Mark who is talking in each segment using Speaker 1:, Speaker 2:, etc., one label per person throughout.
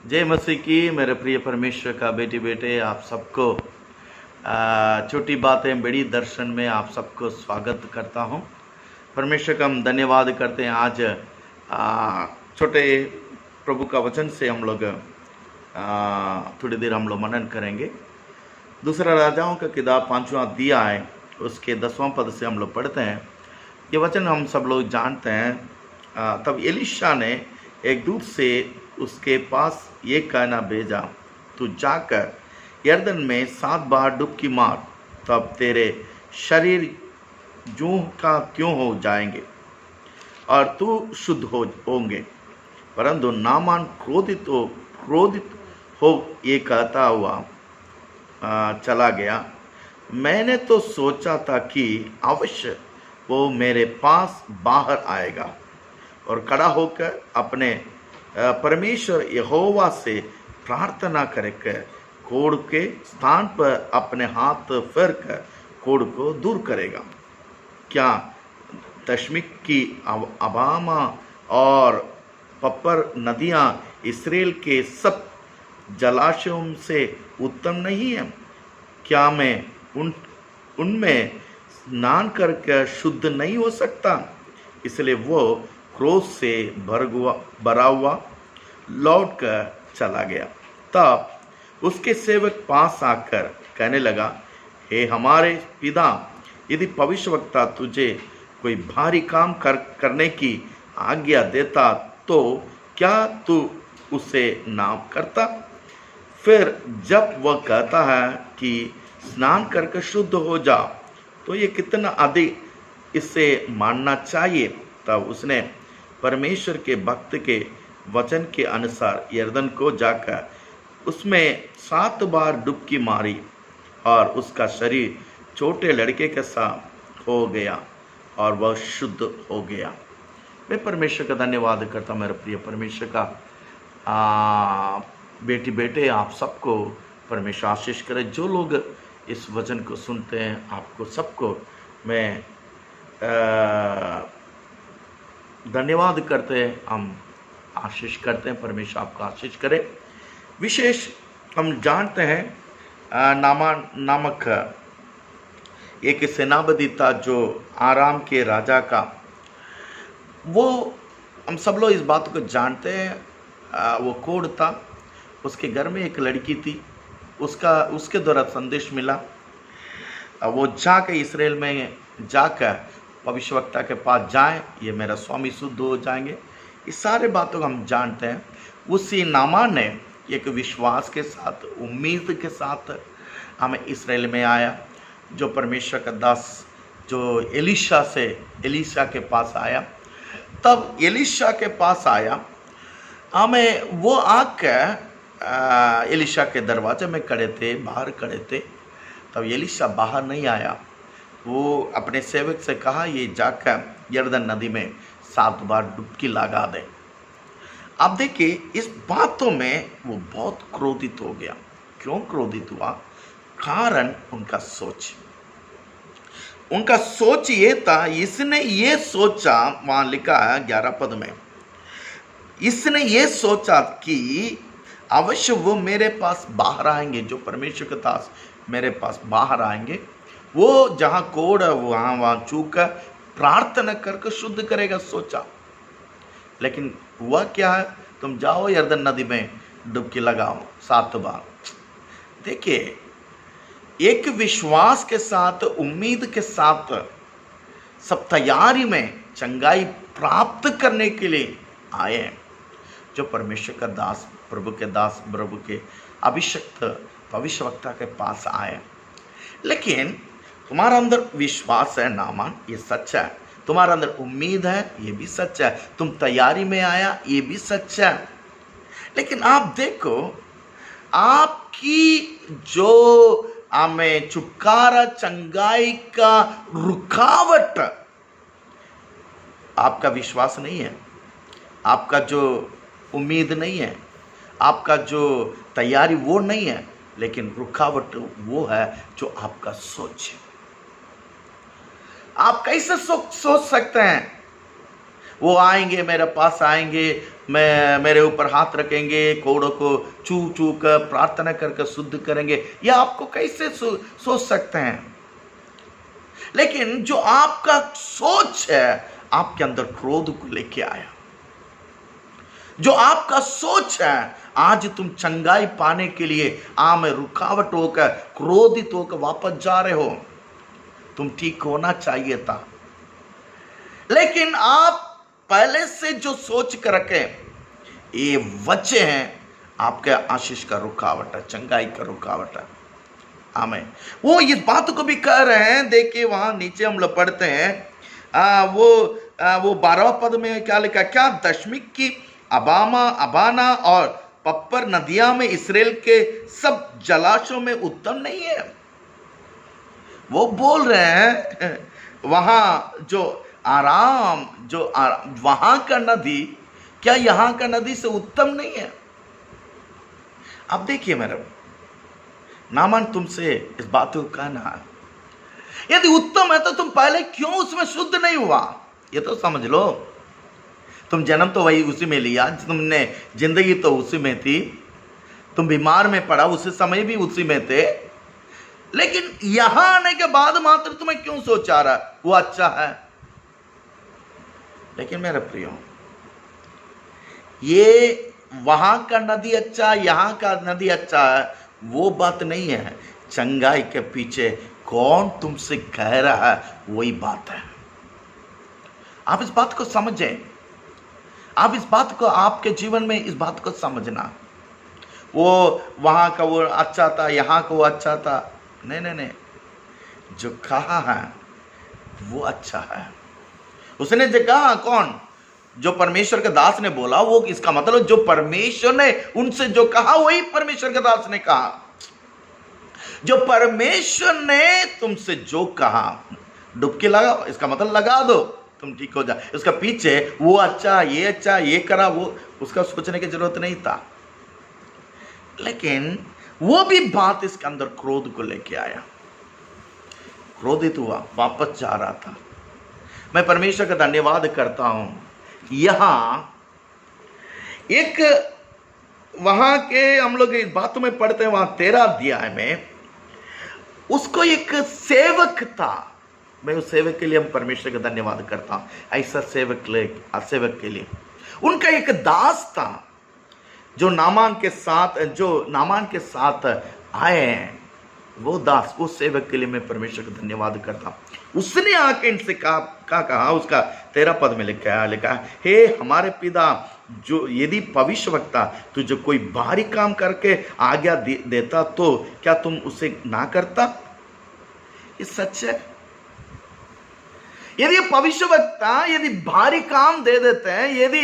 Speaker 1: जय मसीह की। मेरे प्रिय परमेश्वर का बेटी बेटे आप सबको छोटी बातें बड़ी दर्शन में आप सबको स्वागत करता हूं। परमेश्वर का हम धन्यवाद करते हैं। आज छोटे प्रभु का वचन से हम लोग थोड़ी देर हम लोग मनन करेंगे। दूसरा राजाओं का किताब 5वां अध्याय उसके 10वां पद से हम लोग पढ़ते हैं। ये वचन हम सब लोग जानते हैं। तब एलीशा ने एक दूत से उसके पास ये कहना भेजा, तू जाकर यरदन में 7 बार डुबकी मार, तब तेरे शरीर जूं का त्यों हो जाएंगे और तू शुद्ध होंगे। परंतु नामान क्रोधित हो ये कहता हुआ चला गया। मैंने तो सोचा था कि अवश्य वो मेरे पास बाहर आएगा और खड़ा होकर अपने परमेश्वर यहोवा से प्रार्थना करके कोड़ के स्थान पर अपने हाथ फेर कर कोड़ को दूर करेगा। क्या दशमिक की अबामा और पपर नदियां इस्राएल के सब जलाशयों से उत्तम नहीं है? क्या मैं उनमें स्नान करके शुद्ध नहीं हो सकता? इसलिए वो क्रोध से भरा हुआ लौट कर चला गया। तब उसके सेवक पास आकर कहने लगा, हे हमारे पिता, यदि भविष्यवक्ता तुझे कोई भारी काम करने की आज्ञा देता तो क्या तू उसे ना करता? फिर जब वह कहता है कि स्नान करके शुद्ध हो जा, तो ये कितना अधिक इसे मानना चाहिए। तब उसने परमेश्वर के भक्त के वचन के अनुसार यरदन को जाकर उसमें 7 बार डुबकी मारी और उसका शरीर छोटे लड़के के साथ हो गया और वह शुद्ध हो गया। मैं परमेश्वर का धन्यवाद करता हूँ। मेरे प्रिय परमेश्वर का बेटी बेटे आप सबको परमेश्वर आशीष करे। जो लोग इस वचन को सुनते हैं, आपको सबको मैं धन्यवाद करते हैं, हम आशीष करते हैं। परमेश्वर आपको आशीष करे। विशेष हम जानते हैं नामान नामक एक सेनापति था जो आराम के राजा का। वो हम सब लोग इस बात को जानते हैं। वो कोढ़ था, उसके घर में एक लड़की थी, उसके द्वारा संदेश मिला। वो जाकर इसराइल में जाकर भविष्यवक्ता के पास जाएं, ये मेरा स्वामी शुद्ध हो जाएंगे। इस सारे बातों को हम जानते हैं। उसी नामान ने एक विश्वास के साथ, उम्मीद के साथ हमें इसराइल में आया। जो परमेश्वर का दास जो एलीशा के पास आया, तब एलीशा के पास आया, हमें वो आकर एलीशा के दरवाजे में खड़े थे, बाहर खड़े थे। तब एलीशा बाहर नहीं आया। वो अपने सेवक से कहा, ये जाकर यरदन नदी में 7 बार डुबकी लगा दे। अब देखिए, इस बातों में वो बहुत क्रोधित हो गया। क्यों क्रोधित हुआ? कारण उनका सोच ये था, इसने ये सोचा, वहां लिखा है 11 पद में, इसने ये सोचा कि अवश्य वो मेरे पास बाहर आएंगे। जो परमेश्वर के दास मेरे पास बाहर आएंगे, वो जहां कोड़ है वहां चूक प्रार्थना करके शुद्ध करेगा, सोचा। लेकिन हुआ क्या है? तुम जाओ यरदन नदी में डुबकी लगाओ 7 बार। देखिए, एक विश्वास के साथ, उम्मीद के साथ, सब तैयारी में चंगाई प्राप्त करने के लिए आए हैं। जो परमेश्वर का दास, प्रभु के अभिषिक्त भविष्यवक्ता के पास आए। लेकिन तुम्हारा अंदर विश्वास है नामान, ये सच है। तुम्हारा अंदर उम्मीद है, ये भी सच है। तुम तैयारी में आया, ये भी सच है। लेकिन आप देखो, आपकी जो हमें छुटकारा, चंगाई का रुकावट आपका विश्वास नहीं है, आपका जो उम्मीद नहीं है, आपका जो तैयारी वो नहीं है, लेकिन रुकावट वो है जो आपका सोच है। आप कैसे सोच सकते हैं? वो आएंगे, मेरे पास आएंगे, मैं मेरे ऊपर हाथ रखेंगे, कोड़ों को छू छू कर प्रार्थना करके शुद्ध करेंगे। ये आपको कैसे सोच सकते हैं? लेकिन जो आपका सोच है आपके अंदर क्रोध को लेके आया। जो आपका सोच है, आज तुम चंगाई पाने के लिए में रुकावट होकर, क्रोधित होकर वापस जा रहे हो। तुम ठीक होना चाहिए था, लेकिन आप पहले से जो सोच कर रखे, ये वजह है आपके आशीष का रुकावट है, चंगाई का रुकावट है। आमीन। वो इस बात को भी कह रहे हैं, देखिए वहां नीचे हम लोग पढ़ते हैं, वो 12वां पद में क्या लिखा? क्या दशमिक की अबाना और पप्पर नदियां में इसराइल के सब जलाशयों में उत्तम नहीं है? वो बोल रहे हैं वहां जो आराम, वहां का नदी क्या यहां का नदी से उत्तम नहीं है? अब देखिए मेरे नामान, तुमसे इस बात को कहना है, यदि उत्तम है तो तुम पहले क्यों उसमें शुद्ध नहीं हुआ? ये तो समझ लो। तुम जन्म तो वही उसी में लिया, तुमने जिंदगी तो उसी में थी, तुम बीमार में पड़ा उसी समय भी उसी में थे, लेकिन यहां आने के बाद मात्र तुम्हें क्यों सोच आ रहा वो अच्छा है? लेकिन मेरे प्रियो, ये वहां का नदी अच्छा, यहां का नदी अच्छा है, वो बात नहीं है। चंगाई के पीछे कौन तुमसे कह रहा है, वही बात है। आप इस बात को समझें, आप इस बात को आपके जीवन में इस बात को समझना। वो वहां का वो अच्छा था, यहां का वो अच्छा था, नहीं नहीं नहीं, जो कहा है वो अच्छा है। उसने जो कहा, कौन? जो परमेश्वर के दास ने बोला, वो इसका मतलब जो परमेश्वर ने उनसे जो कहा वही परमेश्वर के दास ने कहा। जो परमेश्वर ने तुमसे जो कहा, डुबकी लगाओ, इसका मतलब लगा दो, तुम ठीक हो जाए। उसका पीछे वो अच्छा, ये करा, वो उसका सोचने की जरूरत नहीं था। लेकिन वो भी बात इसके अंदर क्रोध को लेके आया, क्रोधित हुआ, वापस जा रहा था। मैं परमेश्वर का धन्यवाद करता हूं। यहां एक, वहां के हम लोग इस बातों में पढ़ते हैं, वहां 13 अध्याय में उसको एक सेवक था। मैं उस सेवक के लिए हम परमेश्वर का धन्यवाद करता हूं। ऐसा सेवक के लिए उनका एक दास था जो नामान के साथ आए हैं। वो दास, उस सेवक के लिए मैं परमेश्वर का धन्यवाद करता हूं। उसने आके इनसे कहा, उसका 13 पद में लिखा है, हे हमारे पिता, जो यदि भविष्यवक्ता तुझे कोई भारी काम करके आज्ञा देता तो क्या तुम उसे ना करता? ये सच है। यदि भविष्यवक्ता यदि भारी काम दे देते हैं, यदि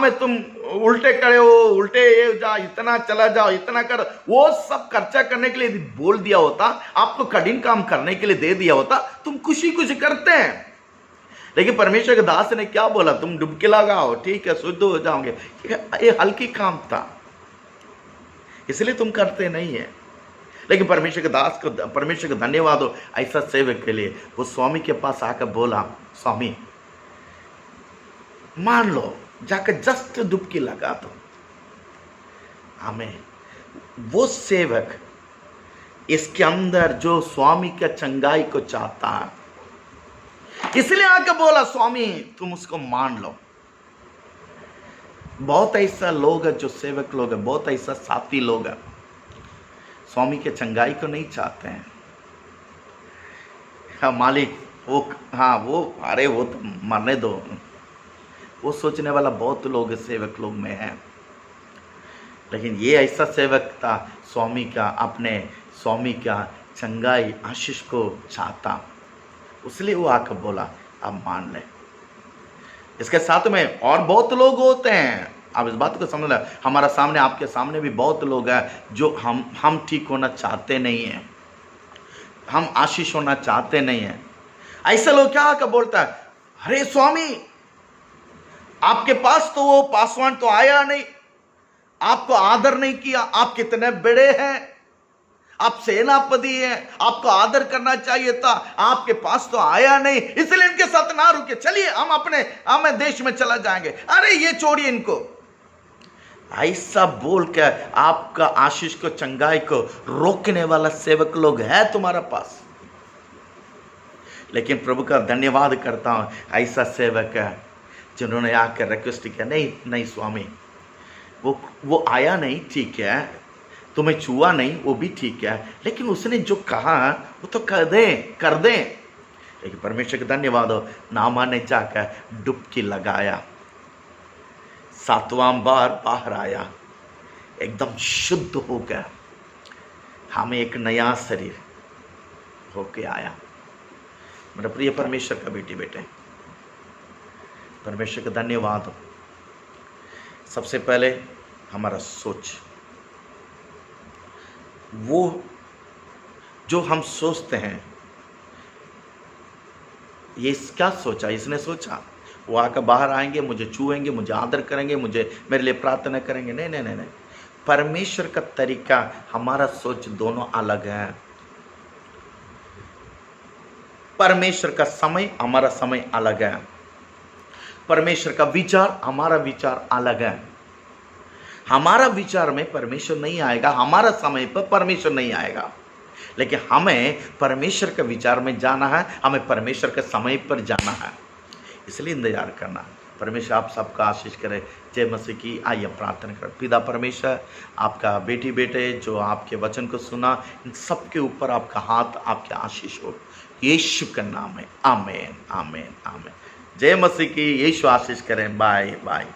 Speaker 1: में तुम उल्टे खड़े हो, उल्टे ये जा, इतना चला जाओ, इतना कर, वो सब खर्चा करने के लिए यदि बोल दिया होता, आपको कठिन काम करने के लिए दे दिया होता, तुम खुशी खुशी करते हैं। लेकिन परमेश्वर के दास ने क्या बोला? तुम डुबकी लगाओ, ठीक है, शुद्ध हो जाओगे। ये हल्की काम था, इसलिए तुम करते नहीं है। लेकिन परमेश्वर के दास को, परमेश्वर का धन्यवाद हो ऐसा सेवक के लिए। वो स्वामी के पास आकर बोला, स्वामी मान लो, जाकर जस्ट डुबकी लगा दो। हमें वो सेवक इसके अंदर जो स्वामी का चंगाई को चाहता है, इसलिए आकर बोला, स्वामी तुम उसको मान लो। बहुत ऐसा लोग है जो सेवक लोग है, बहुत ऐसा साथी लोग है, स्वामी के चंगाई को नहीं चाहते हैं। हाँ मालिक, वो अरे वो तो मरने दो, वो सोचने वाला बहुत लोग सेवक लोग में है। लेकिन ये ऐसा सेवक था, अपने स्वामी का चंगाई आशीष को चाहता, इसलिए वो आकर बोला, अब मान ले। इसके साथ में और बहुत लोग होते हैं, आप इस बात को समझ लें। हमारा सामने, आपके सामने भी बहुत लोग हैं जो हम ठीक होना चाहते नहीं हैं, हम आशीष होना चाहते नहीं हैं। ऐसे लोग क्या आकर बोलता है, अरे स्वामी आपके पास तो वो पासवान तो आया नहीं, आपको आदर नहीं किया, आप कितने बड़े हैं, आप सेनापति हैं, आपको आदर करना चाहिए था, आपके पास तो आया नहीं, इसलिए इनके साथ ना रुके, चलिए हम देश में चला जाएंगे, अरे ये छोड़िए इनको। ऐसा बोल के आपका आशीष को, चंगाई को रोकने वाला सेवक लोग है तुम्हारा पास। लेकिन प्रभु का धन्यवाद करता हूं, ऐसा सेवक है जिन्होंने आकर रिक्वेस्ट किया, नहीं स्वामी, वो आया नहीं, ठीक है, तुम्हें छुआ नहीं, वो भी ठीक है, लेकिन उसने जो कहा वो तो कर दे। लेकिन परमेश्वर का धन्यवाद हो, नामान ने जाकर डुबकी लगाया, 7वां बार बाहर आया, एकदम शुद्ध हो गया, हमें एक नया शरीर होके आया। मेरा प्रिय परमेश्वर का बेटे, परमेश्वर का धन्यवाद हो। सबसे पहले हमारा सोच, वो जो हम सोचते हैं, ये क्या सोचा, इसने सोचा वो आकर बाहर आएंगे, मुझे छुएंगे, मुझे आदर करेंगे, मेरे लिए प्रार्थना करेंगे, नहीं। परमेश्वर का तरीका, हमारा सोच दोनों अलग है। परमेश्वर का समय, हमारा समय अलग है। परमेश्वर का विचार, हमारा विचार अलग है। हमारा विचार में परमेश्वर नहीं आएगा, हमारा समय पर परमेश्वर नहीं आएगा, लेकिन हमें परमेश्वर के विचार में जाना है, हमें परमेश्वर के समय पर जाना है, इसलिए इंतजार करना। परमेश्वर आप सबका आशीष करे। जय मसीह की। आइए प्रार्थना करें। पिता परमेश्वर, आपका बेटे जो आपके वचन को सुना, इन सबके ऊपर आपका हाथ, आपके आशीष हो, यीशु का नाम है, आमीन आमीन आमीन। जय मसीह की। यीशु आशीष करें। Bye bye.